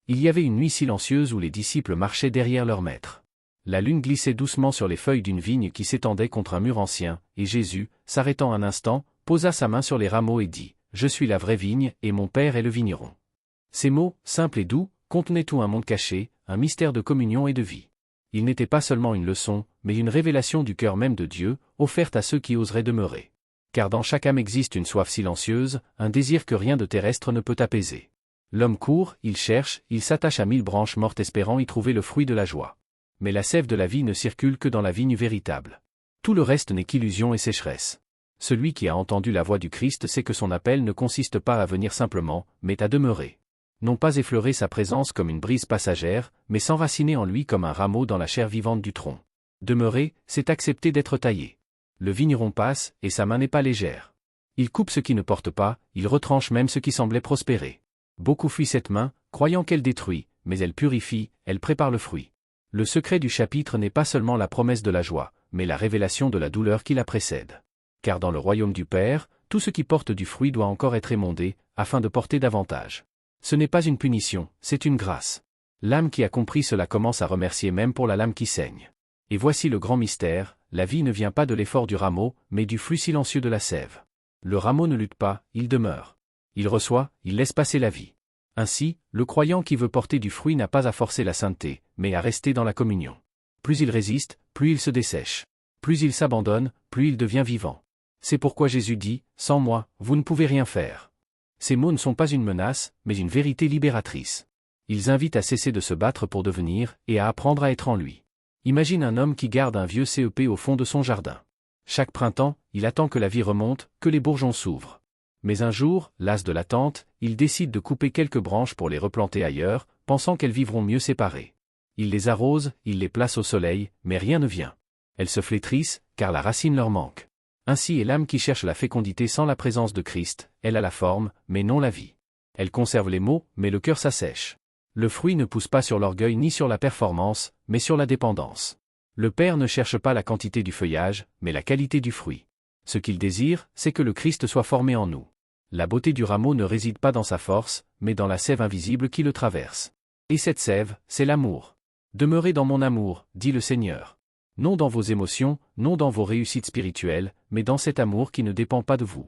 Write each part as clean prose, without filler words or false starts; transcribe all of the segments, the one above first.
Il y avait une nuit silencieuse où les disciples marchaient derrière leur maître. La lune glissait doucement sur les feuilles d'une vigne qui s'étendait contre un mur ancien, et Jésus, s'arrêtant un instant, posa sa main sur les rameaux et dit « Je suis la vraie vigne, et mon Père est le vigneron ». Ces mots, simples et doux, contenaient tout un monde caché, un mystère de communion et de vie. Il n'était pas seulement une leçon, mais une révélation du cœur même de Dieu, offerte à ceux qui oseraient demeurer. Car dans chaque âme existe une soif silencieuse, un désir que rien de terrestre ne peut apaiser. L'homme court, il cherche, il s'attache à 1000 branches mortes espérant y trouver le fruit de la joie. Mais la sève de la vie ne circule que dans la vigne véritable. Tout le reste n'est qu'illusion et sécheresse. Celui qui a entendu la voix du Christ sait que son appel ne consiste pas à venir simplement, mais à demeurer. Non pas effleurer sa présence comme une brise passagère, mais s'enraciner en lui comme un rameau dans la chair vivante du tronc. Demeurer, c'est accepter d'être taillé. Le vigneron passe, et sa main n'est pas légère. Il coupe ce qui ne porte pas, il retranche même ce qui semblait prospérer. Beaucoup fuient cette main, croyant qu'elle détruit, mais elle purifie, elle prépare le fruit. Le secret du chapitre n'est pas seulement la promesse de la joie, mais la révélation de la douleur qui la précède. Car dans le royaume du Père, tout ce qui porte du fruit doit encore être émondé, afin de porter davantage. Ce n'est pas une punition, c'est une grâce. L'âme qui a compris cela commence à remercier même pour la lame qui saigne. Et voici le grand mystère, la vie ne vient pas de l'effort du rameau, mais du flux silencieux de la sève. Le rameau ne lutte pas, il demeure. Il reçoit, il laisse passer la vie. Ainsi, le croyant qui veut porter du fruit n'a pas à forcer la sainteté, mais à rester dans la communion. Plus il résiste, plus il se dessèche. Plus il s'abandonne, plus il devient vivant. C'est pourquoi Jésus dit, « Sans moi, vous ne pouvez rien faire ». Ces mots ne sont pas une menace, mais une vérité libératrice. Ils invitent à cesser de se battre pour devenir, et à apprendre à être en lui. Imagine un homme qui garde un vieux CEP au fond de son jardin. Chaque printemps, il attend que la vie remonte, que les bourgeons s'ouvrent. Mais un jour, las de l'attente, il décide de couper quelques branches pour les replanter ailleurs, pensant qu'elles vivront mieux séparées. Il les arrose, il les place au soleil, mais rien ne vient. Elles se flétrissent, car la racine leur manque. Ainsi est l'âme qui cherche la fécondité sans la présence de Christ, elle a la forme, mais non la vie. Elle conserve les mots, mais le cœur s'assèche. Le fruit ne pousse pas sur l'orgueil ni sur la performance, mais sur la dépendance. Le Père ne cherche pas la quantité du feuillage, mais la qualité du fruit. Ce qu'il désire, c'est que le Christ soit formé en nous. La beauté du rameau ne réside pas dans sa force, mais dans la sève invisible qui le traverse. Et cette sève, c'est l'amour. Demeurez dans mon amour, dit le Seigneur. Non dans vos émotions, non dans vos réussites spirituelles, mais dans cet amour qui ne dépend pas de vous.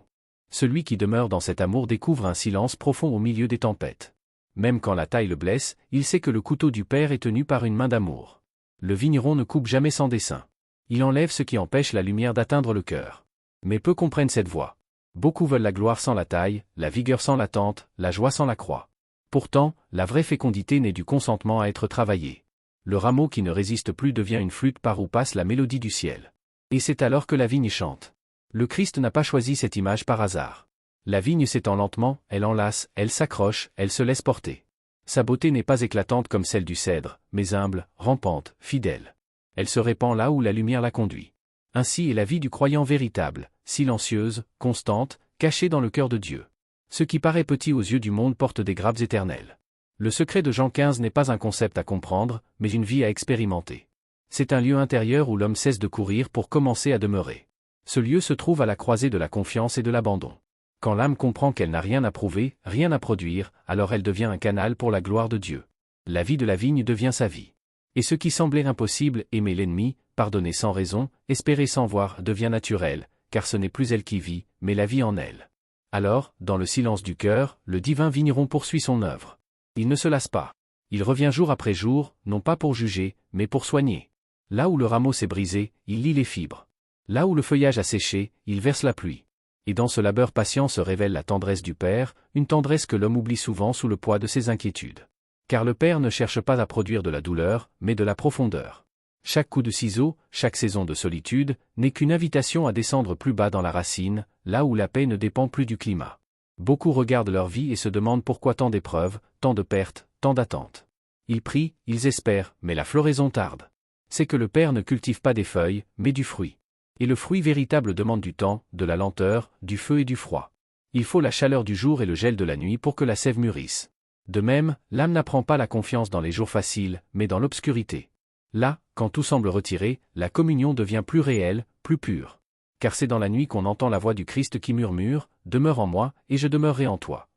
Celui qui demeure dans cet amour découvre un silence profond au milieu des tempêtes. Même quand la taille le blesse, il sait que le couteau du Père est tenu par une main d'amour. Le vigneron ne coupe jamais sans dessein. Il enlève ce qui empêche la lumière d'atteindre le cœur. Mais peu comprennent cette voie. Beaucoup veulent la gloire sans la taille, la vigueur sans l'attente, la joie sans la croix. Pourtant, la vraie fécondité naît du consentement à être travaillé. Le rameau qui ne résiste plus devient une flûte par où passe la mélodie du ciel. Et c'est alors que la vigne chante. Le Christ n'a pas choisi cette image par hasard. La vigne s'étend lentement, elle enlace, elle s'accroche, elle se laisse porter. Sa beauté n'est pas éclatante comme celle du cèdre, mais humble, rampante, fidèle. Elle se répand là où la lumière la conduit. Ainsi est la vie du croyant véritable, silencieuse, constante, cachée dans le cœur de Dieu. Ce qui paraît petit aux yeux du monde porte des grappes éternelles. Le secret de Jean 15 n'est pas un concept à comprendre, mais une vie à expérimenter. C'est un lieu intérieur où l'homme cesse de courir pour commencer à demeurer. Ce lieu se trouve à la croisée de la confiance et de l'abandon. Quand l'âme comprend qu'elle n'a rien à prouver, rien à produire, alors elle devient un canal pour la gloire de Dieu. La vie de la vigne devient sa vie. Et ce qui semblait impossible, aimer l'ennemi, pardonner sans raison, espérer sans voir, devient naturel, car ce n'est plus elle qui vit, mais la vie en elle. Alors, dans le silence du cœur, le divin vigneron poursuit son œuvre. Il ne se lasse pas. Il revient jour après jour, non pas pour juger, mais pour soigner. Là où le rameau s'est brisé, il lie les fibres. Là où le feuillage a séché, il verse la pluie. Et dans ce labeur patient se révèle la tendresse du Père, une tendresse que l'homme oublie souvent sous le poids de ses inquiétudes. Car le Père ne cherche pas à produire de la douleur, mais de la profondeur. Chaque coup de ciseau, chaque saison de solitude, n'est qu'une invitation à descendre plus bas dans la racine, là où la paix ne dépend plus du climat. Beaucoup regardent leur vie et se demandent pourquoi tant d'épreuves, tant de pertes, tant d'attentes. Ils prient, ils espèrent, mais la floraison tarde. C'est que le Père ne cultive pas des feuilles, mais du fruit. Et le fruit véritable demande du temps, de la lenteur, du feu et du froid. Il faut la chaleur du jour et le gel de la nuit pour que la sève mûrisse. De même, l'âme n'apprend pas la confiance dans les jours faciles, mais dans l'obscurité. Là, quand tout semble retiré, la communion devient plus réelle, plus pure. Car c'est dans la nuit qu'on entend la voix du Christ qui murmure « Demeure en moi, et je demeurerai en toi ».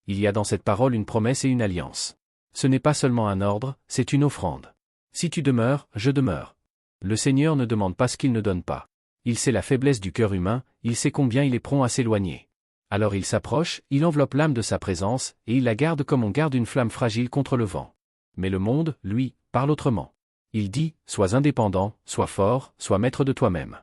Il y a dans cette parole une promesse et une alliance. Ce n'est pas seulement un ordre, c'est une offrande. Si tu demeures, je demeure. Le Seigneur ne demande pas ce qu'il ne donne pas. Il sait la faiblesse du cœur humain, il sait combien il est prompt à s'éloigner. Alors il s'approche, il enveloppe l'âme de sa présence, et il la garde comme on garde une flamme fragile contre le vent. Mais le monde, lui, parle autrement. Il dit, sois indépendant, sois fort, sois maître de toi-même.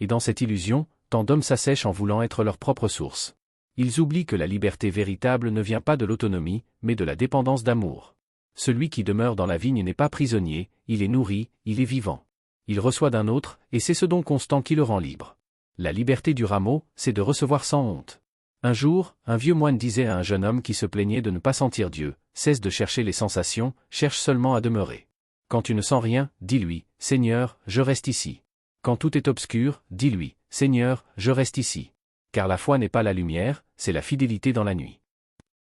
Et dans cette illusion, tant d'hommes s'assèchent en voulant être leur propre source. Ils oublient que la liberté véritable ne vient pas de l'autonomie, mais de la dépendance d'amour. Celui qui demeure dans la vigne n'est pas prisonnier, il est nourri, il est vivant. Il reçoit d'un autre, et c'est ce don constant qui le rend libre. La liberté du rameau, c'est de recevoir sans honte. Un jour, un vieux moine disait à un jeune homme qui se plaignait de ne pas sentir Dieu, cesse de chercher les sensations, cherche seulement à demeurer. Quand tu ne sens rien, dis-lui, Seigneur, je reste ici. Quand tout est obscur, dis-lui, Seigneur, je reste ici. Car la foi n'est pas la lumière, c'est la fidélité dans la nuit.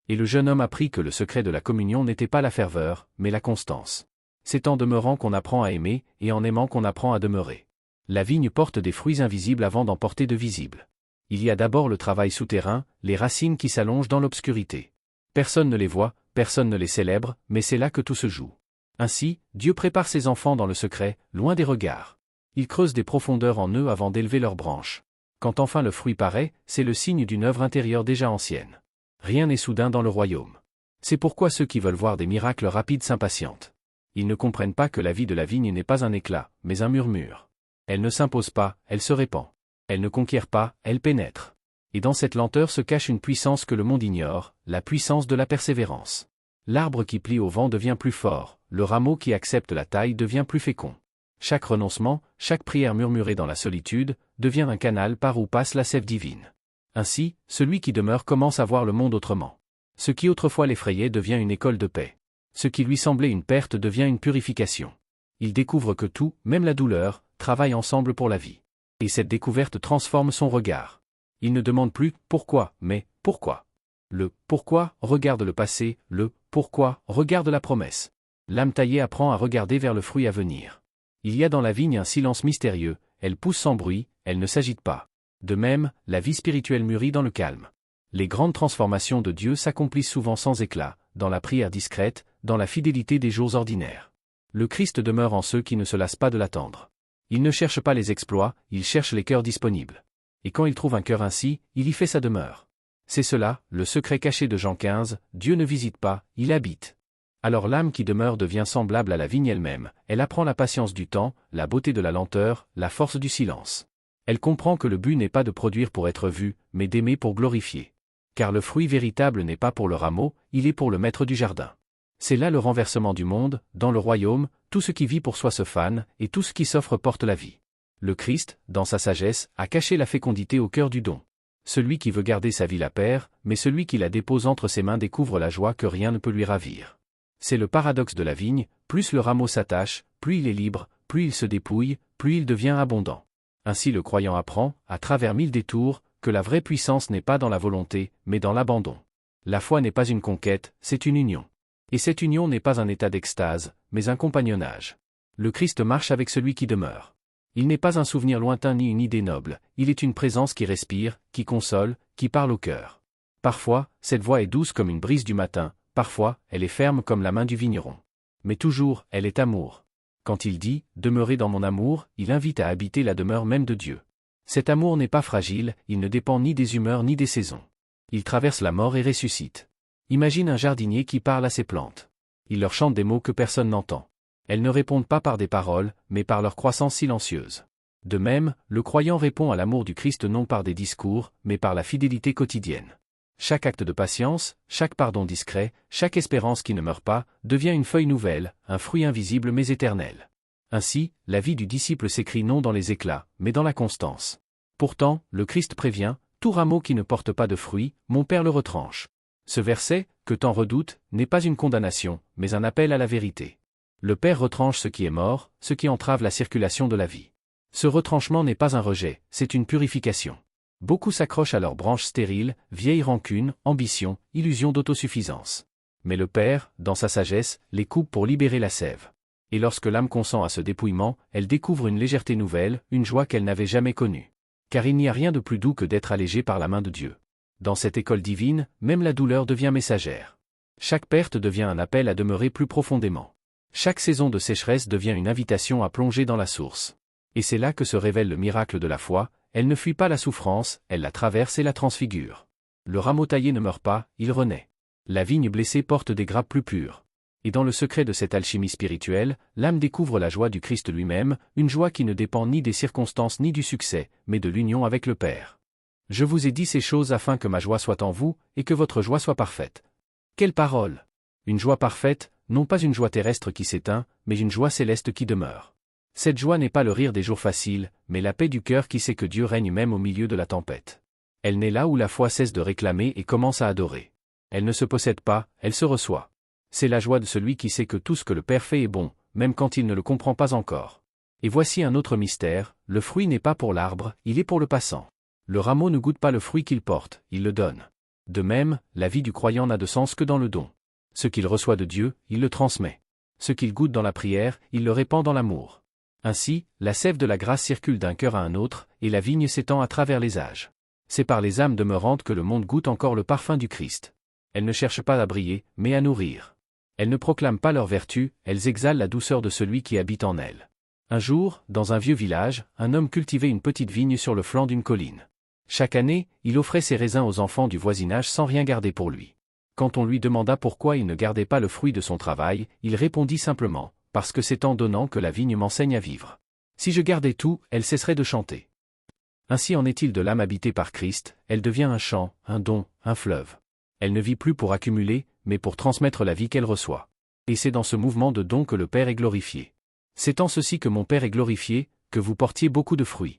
Et le jeune homme apprit que le secret de la communion n'était pas la ferveur, mais la constance. C'est en demeurant qu'on apprend à aimer, et en aimant qu'on apprend à demeurer. La vigne porte des fruits invisibles avant d'en porter de visibles. Il y a d'abord le travail souterrain, les racines qui s'allongent dans l'obscurité. Personne ne les voit, personne ne les célèbre, mais c'est là que tout se joue. Ainsi, Dieu prépare ses enfants dans le secret, loin des regards. Il creuse des profondeurs en eux avant d'élever leurs branches. Quand enfin le fruit paraît, c'est le signe d'une œuvre intérieure déjà ancienne. Rien n'est soudain dans le royaume. C'est pourquoi ceux qui veulent voir des miracles rapides s'impatientent. Ils ne comprennent pas que la vie de la vigne n'est pas un éclat, mais un murmure. Elle ne s'impose pas, elle se répand. Elle ne conquiert pas, elle pénètre. Et dans cette lenteur se cache une puissance que le monde ignore, la puissance de la persévérance. L'arbre qui plie au vent devient plus fort, le rameau qui accepte la taille devient plus fécond. Chaque renoncement, chaque prière murmurée dans la solitude, devient un canal par où passe la sève divine. Ainsi, celui qui demeure commence à voir le monde autrement. Ce qui autrefois l'effrayait devient une école de paix. Ce qui lui semblait une perte devient une purification. Il découvre que tout, même la douleur, travaille ensemble pour la vie. Et cette découverte transforme son regard. Il ne demande plus « pourquoi ?» mais « pourquoi ?» Le « pourquoi » regarde le passé, le « pourquoi » regarde la promesse. L'âme taillée apprend à regarder vers le fruit à venir. Il y a dans la vigne un silence mystérieux, elle pousse sans bruit, elle ne s'agite pas. De même, la vie spirituelle mûrit dans le calme. Les grandes transformations de Dieu s'accomplissent souvent sans éclat, dans la prière discrète, dans la fidélité des jours ordinaires. Le Christ demeure en ceux qui ne se lassent pas de l'attendre. Il ne cherche pas les exploits, il cherche les cœurs disponibles. Et quand il trouve un cœur ainsi, il y fait sa demeure. C'est cela, le secret caché de Jean 15, Dieu ne visite pas, il habite. Alors l'âme qui demeure devient semblable à la vigne elle-même, elle apprend la patience du temps, la beauté de la lenteur, la force du silence. Elle comprend que le but n'est pas de produire pour être vu, mais d'aimer pour glorifier. Car le fruit véritable n'est pas pour le rameau, il est pour le maître du jardin. C'est là le renversement du monde, dans le royaume, tout ce qui vit pour soi se fane, et tout ce qui s'offre porte la vie. Le Christ, dans sa sagesse, a caché la fécondité au cœur du don. Celui qui veut garder sa vie la perd, mais celui qui la dépose entre ses mains découvre la joie que rien ne peut lui ravir. C'est le paradoxe de la vigne, plus le rameau s'attache, plus il est libre, plus il se dépouille, plus il devient abondant. Ainsi le croyant apprend, à travers 1000 détours, que la vraie puissance n'est pas dans la volonté, mais dans l'abandon. La foi n'est pas une conquête, c'est une union. Et cette union n'est pas un état d'extase, mais un compagnonnage. Le Christ marche avec celui qui demeure. Il n'est pas un souvenir lointain ni une idée noble, il est une présence qui respire, qui console, qui parle au cœur. Parfois, cette voix est douce comme une brise du matin, parfois, elle est ferme comme la main du vigneron. Mais toujours, elle est amour. Quand il dit « Demeurez dans mon amour », il invite à habiter la demeure même de Dieu. Cet amour n'est pas fragile, il ne dépend ni des humeurs ni des saisons. Il traverse la mort et ressuscite. Imagine un jardinier qui parle à ses plantes. Il leur chante des mots que personne n'entend. Elles ne répondent pas par des paroles, mais par leur croissance silencieuse. De même, le croyant répond à l'amour du Christ non par des discours, mais par la fidélité quotidienne. Chaque acte de patience, chaque pardon discret, chaque espérance qui ne meurt pas, devient une feuille nouvelle, un fruit invisible mais éternel. Ainsi, la vie du disciple s'écrit non dans les éclats, mais dans la constance. Pourtant, le Christ prévient, tout rameau qui ne porte pas de fruits, mon Père le retranche. Ce verset, que tant redoutent, n'est pas une condamnation, mais un appel à la vérité. Le Père retranche ce qui est mort, ce qui entrave la circulation de la vie. Ce retranchement n'est pas un rejet, c'est une purification. Beaucoup s'accrochent à leurs branches stériles, vieilles rancunes, ambitions, illusions d'autosuffisance. Mais le Père, dans sa sagesse, les coupe pour libérer la sève. Et lorsque l'âme consent à ce dépouillement, elle découvre une légèreté nouvelle, une joie qu'elle n'avait jamais connue. Car il n'y a rien de plus doux que d'être allégé par la main de Dieu. Dans cette école divine, même la douleur devient messagère. Chaque perte devient un appel à demeurer plus profondément. Chaque saison de sécheresse devient une invitation à plonger dans la source. Et c'est là que se révèle le miracle de la foi, elle ne fuit pas la souffrance, elle la traverse et la transfigure. Le rameau taillé ne meurt pas, il renaît. La vigne blessée porte des grappes plus pures. Et dans le secret de cette alchimie spirituelle, l'âme découvre la joie du Christ lui-même, une joie qui ne dépend ni des circonstances ni du succès, mais de l'union avec le Père. Je vous ai dit ces choses afin que ma joie soit en vous, et que votre joie soit parfaite. Quelle parole! Une joie parfaite, non pas une joie terrestre qui s'éteint, mais une joie céleste qui demeure. Cette joie n'est pas le rire des jours faciles, mais la paix du cœur qui sait que Dieu règne même au milieu de la tempête. Elle naît là où la foi cesse de réclamer et commence à adorer. Elle ne se possède pas, elle se reçoit. C'est la joie de celui qui sait que tout ce que le Père fait est bon, même quand il ne le comprend pas encore. Et voici un autre mystère, le fruit n'est pas pour l'arbre, il est pour le passant. Le rameau ne goûte pas le fruit qu'il porte, il le donne. De même, la vie du croyant n'a de sens que dans le don. Ce qu'il reçoit de Dieu, il le transmet. Ce qu'il goûte dans la prière, il le répand dans l'amour. Ainsi, la sève de la grâce circule d'un cœur à un autre, et la vigne s'étend à travers les âges. C'est par les âmes demeurantes que le monde goûte encore le parfum du Christ. Elles ne cherchent pas à briller, mais à nourrir. Elles ne proclament pas leur vertu, elles exhalent la douceur de celui qui habite en elles. Un jour, dans un vieux village, un homme cultivait une petite vigne sur le flanc d'une colline. Chaque année, il offrait ses raisins aux enfants du voisinage sans rien garder pour lui. Quand on lui demanda pourquoi il ne gardait pas le fruit de son travail, il répondit simplement, « Parce que c'est en donnant que la vigne m'enseigne à vivre. Si je gardais tout, elle cesserait de chanter. » Ainsi en est-il de l'âme habitée par Christ, elle devient un chant, un don, un fleuve. Elle ne vit plus pour accumuler, mais pour transmettre la vie qu'elle reçoit. Et c'est dans ce mouvement de don que le Père est glorifié. C'est en ceci que mon Père est glorifié, que vous portiez beaucoup de fruits.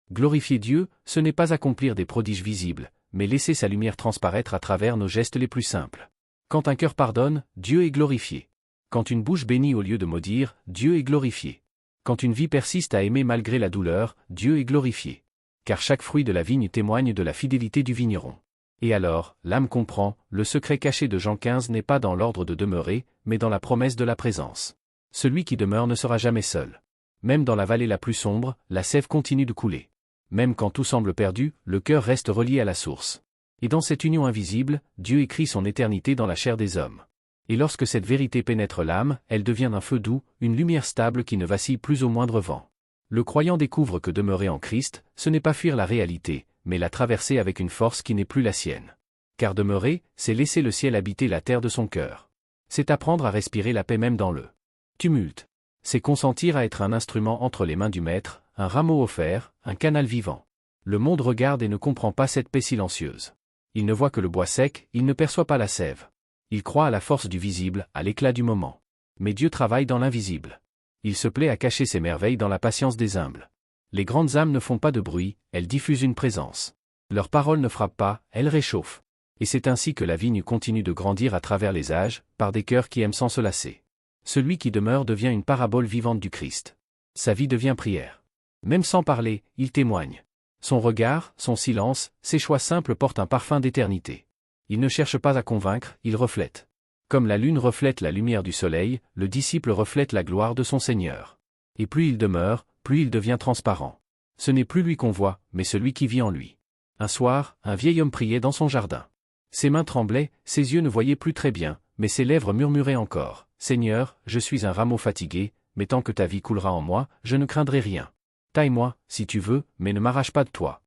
Glorifier Dieu, ce n'est pas accomplir des prodiges visibles, mais laisser sa lumière transparaître à travers nos gestes les plus simples. Quand un cœur pardonne, Dieu est glorifié. Quand une bouche bénit au lieu de maudire, Dieu est glorifié. Quand une vie persiste à aimer malgré la douleur, Dieu est glorifié. Car chaque fruit de la vigne témoigne de la fidélité du vigneron. Et alors, l'âme comprend, le secret caché de Jean 15 n'est pas dans l'ordre de demeurer, mais dans la promesse de la présence. Celui qui demeure ne sera jamais seul. Même dans la vallée la plus sombre, la sève continue de couler. Même quand tout semble perdu, le cœur reste relié à la source. Et dans cette union invisible, Dieu écrit son éternité dans la chair des hommes. Et lorsque cette vérité pénètre l'âme, elle devient un feu doux, une lumière stable qui ne vacille plus au moindre vent. Le croyant découvre que demeurer en Christ, ce n'est pas fuir la réalité, mais la traverser avec une force qui n'est plus la sienne. Car demeurer, c'est laisser le ciel habiter la terre de son cœur. C'est apprendre à respirer la paix même dans le tumulte. C'est consentir à être un instrument entre les mains du Maître, un rameau offert, un canal vivant. Le monde regarde et ne comprend pas cette paix silencieuse. Il ne voit que le bois sec, il ne perçoit pas la sève. Il croit à la force du visible, à l'éclat du moment. Mais Dieu travaille dans l'invisible. Il se plaît à cacher ses merveilles dans la patience des humbles. Les grandes âmes ne font pas de bruit, elles diffusent une présence. Leurs paroles ne frappent pas, elles réchauffent. Et c'est ainsi que la vigne continue de grandir à travers les âges, par des cœurs qui aiment sans se lasser. Celui qui demeure devient une parabole vivante du Christ. Sa vie devient prière. Même sans parler, il témoigne. Son regard, son silence, ses choix simples portent un parfum d'éternité. Il ne cherche pas à convaincre, il reflète. Comme la lune reflète la lumière du soleil, le disciple reflète la gloire de son Seigneur. Et plus il demeure, plus il devient transparent. Ce n'est plus lui qu'on voit, mais celui qui vit en lui. Un soir, un vieil homme priait dans son jardin. Ses mains tremblaient, ses yeux ne voyaient plus très bien, mais ses lèvres murmuraient encore. « Seigneur, je suis un rameau fatigué, mais tant que ta vie coulera en moi, je ne craindrai rien. Taille-moi, si tu veux, mais ne m'arrache pas de toi. »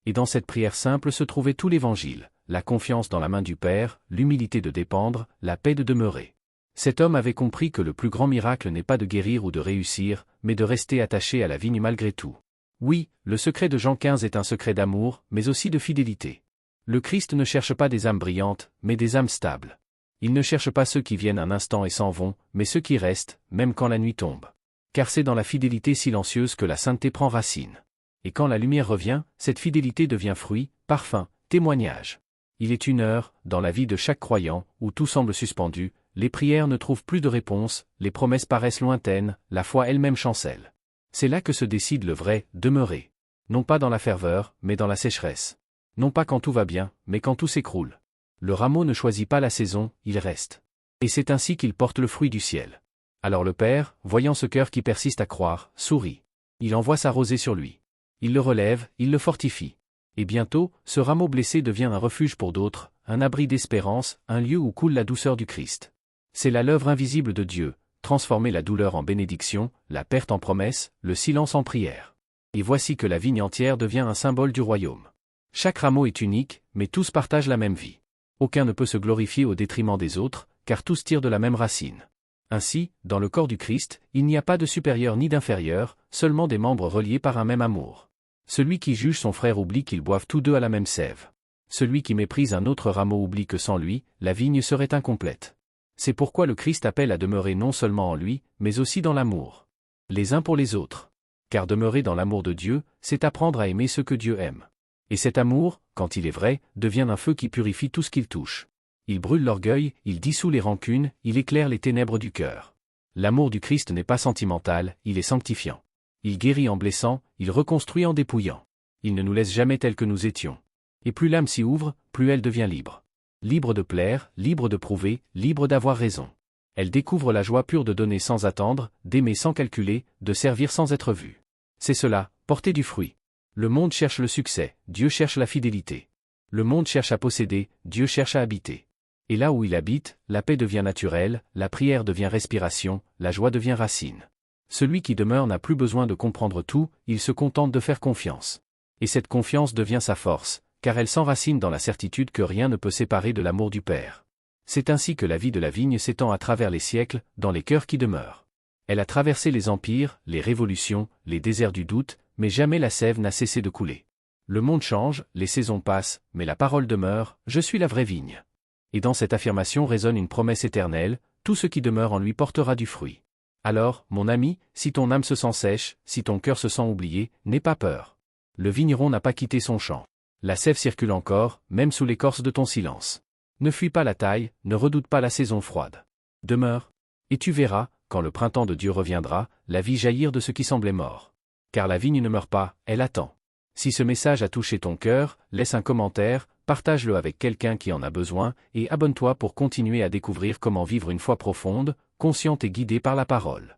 Et dans cette prière simple se trouvait tout l'Évangile, la confiance dans la main du Père, l'humilité de dépendre, la paix de demeurer. Cet homme avait compris que le plus grand miracle n'est pas de guérir ou de réussir, mais de rester attaché à la vigne malgré tout. Oui, le secret de Jean 15 est un secret d'amour, mais aussi de fidélité. Le Christ ne cherche pas des âmes brillantes, mais des âmes stables. Il ne cherche pas ceux qui viennent un instant et s'en vont, mais ceux qui restent, même quand la nuit tombe. Car c'est dans la fidélité silencieuse que la sainteté prend racine. Et quand la lumière revient, cette fidélité devient fruit, parfum, témoignage. Il est une heure, dans la vie de chaque croyant, où tout semble suspendu, les prières ne trouvent plus de réponse, les promesses paraissent lointaines, la foi elle-même chancelle. C'est là que se décide le vrai « demeurer ». Non pas dans la ferveur, mais dans la sécheresse. Non pas quand tout va bien, mais quand tout s'écroule. Le rameau ne choisit pas la saison, il reste. Et c'est ainsi qu'il porte le fruit du ciel. Alors le Père, voyant ce cœur qui persiste à croire, sourit. Il envoie sa rosée sur lui. Il le relève, il le fortifie. Et bientôt, ce rameau blessé devient un refuge pour d'autres, un abri d'espérance, un lieu où coule la douceur du Christ. C'est là l'œuvre invisible de Dieu, transformer la douleur en bénédiction, la perte en promesse, le silence en prière. Et voici que la vigne entière devient un symbole du royaume. Chaque rameau est unique, mais tous partagent la même vie. Aucun ne peut se glorifier au détriment des autres, car tous tirent de la même racine. Ainsi, dans le corps du Christ, il n'y a pas de supérieur ni d'inférieur, seulement des membres reliés par un même amour. Celui qui juge son frère oublie qu'ils boivent tous deux à la même sève. Celui qui méprise un autre rameau oublie que sans lui, la vigne serait incomplète. C'est pourquoi le Christ appelle à demeurer non seulement en lui, mais aussi dans l'amour. Les uns pour les autres. Car demeurer dans l'amour de Dieu, c'est apprendre à aimer ce que Dieu aime. Et cet amour, quand il est vrai, devient un feu qui purifie tout ce qu'il touche. Il brûle l'orgueil, il dissout les rancunes, il éclaire les ténèbres du cœur. L'amour du Christ n'est pas sentimental, il est sanctifiant. Il guérit en blessant, il reconstruit en dépouillant. Il ne nous laisse jamais tels que nous étions. Et plus l'âme s'y ouvre, plus elle devient libre. Libre de plaire, libre de prouver, libre d'avoir raison. Elle découvre la joie pure de donner sans attendre, d'aimer sans calculer, de servir sans être vue. C'est cela, porter du fruit. Le monde cherche le succès, Dieu cherche la fidélité. Le monde cherche à posséder, Dieu cherche à habiter. Et là où il habite, la paix devient naturelle, la prière devient respiration, la joie devient racine. Celui qui demeure n'a plus besoin de comprendre tout, il se contente de faire confiance. Et cette confiance devient sa force, car elle s'enracine dans la certitude que rien ne peut séparer de l'amour du Père. C'est ainsi que la vie de la vigne s'étend à travers les siècles, dans les cœurs qui demeurent. Elle a traversé les empires, les révolutions, les déserts du doute, mais jamais la sève n'a cessé de couler. Le monde change, les saisons passent, mais la parole demeure, je suis la vraie vigne. Et dans cette affirmation résonne une promesse éternelle, tout ce qui demeure en lui portera du fruit. Alors, mon ami, si ton âme se sent sèche, si ton cœur se sent oublié, n'aie pas peur. Le vigneron n'a pas quitté son champ. La sève circule encore, même sous l'écorce de ton silence. Ne fuis pas la taille, ne redoute pas la saison froide. Demeure. Et tu verras, quand le printemps de Dieu reviendra, la vie jaillir de ce qui semblait mort. Car la vigne ne meurt pas, elle attend. Si ce message a touché ton cœur, laisse un commentaire, partage-le avec quelqu'un qui en a besoin, et abonne-toi pour continuer à découvrir comment vivre une foi profonde, consciente et guidée par la parole.